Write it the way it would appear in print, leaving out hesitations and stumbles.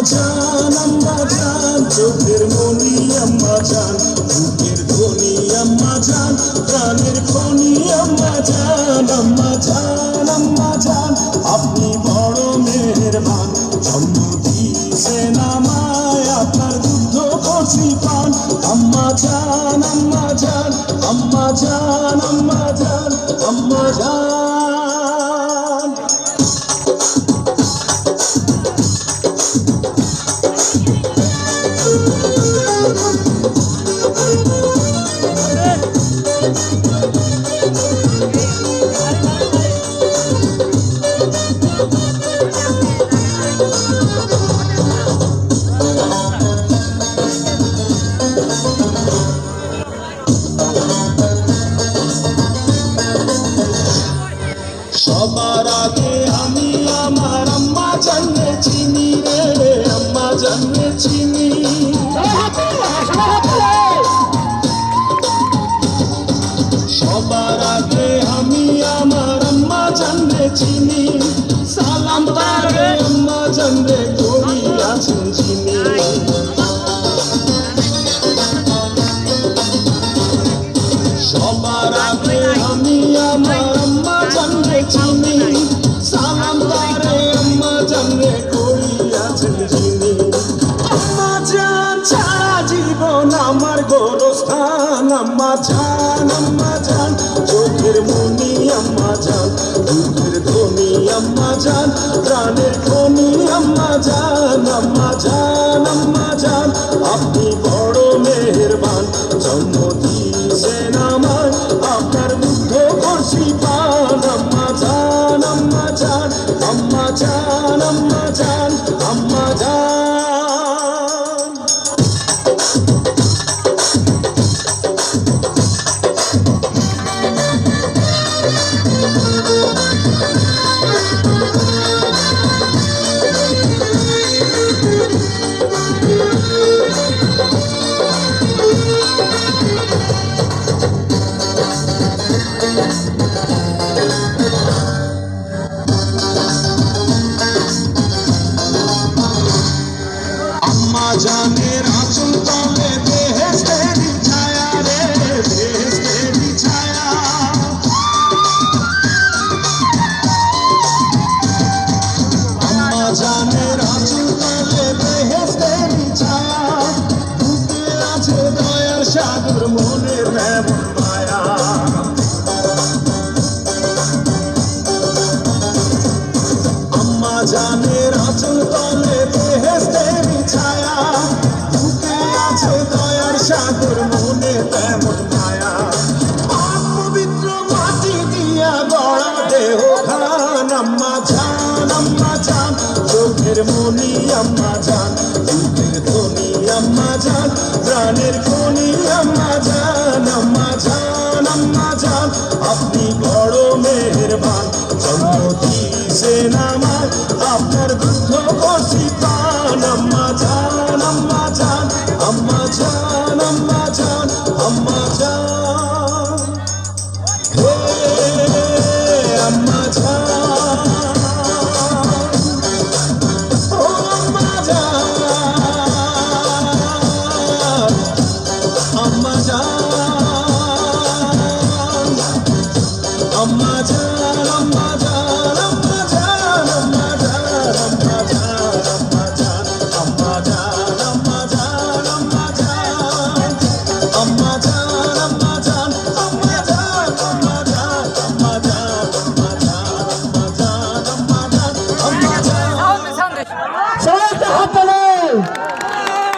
জান চোখের মনি আম্মা জান বুকের ধনি আম্মা জান প্রাণের খনি আম্মা জান আপনি বড় মেহেরবান জন্ম দিয়েছেন আমায় আপনার দুধ করছি পান আম্মা জান সবার আগে আমি আমার আম্মা জানলে চিনি রে আম্মা জানলে চিনি সবার আগে আমি আমার আম্মা জানলে চিনি সালাম তারে আম্মা জানলে করি আছেন চিনি সবার আগে আমি আমার আম্মা জানলে চিনি সালাম তারে আম্মা জানলে করি আছেন চিনি আম্মা জান ছাড়া জীবন আমার গোরস্থান আম্মা জান চোখের মনি আম্মা জান দুধের ধনি আম্মা জান প্রাণের খনি আম্মা জান আপনি বড় মেহেরবান জন্ম দিয়েছেন আমায় আপনার মুগ্ধ করছি পান আম্মা জান আম্মা জানের আঁচল তলে বেহেশতেরি ছায়া রে বেহেশতেরি ছায়া আম্মা জানের আঁচল তলে বেহেশতেরি ছায়া বুকে আছে দয়ার সাগর মনের এমন মায়া আম্মা জানের আঁচল তলে বেহেশতেরি ছায়া বুকে আছে দয়ার সাগর মনে তেমন মায়া পবিত্র মাটি দিয়া গড়া দেহ খান আম্মা জান চোখের মনি আম্মা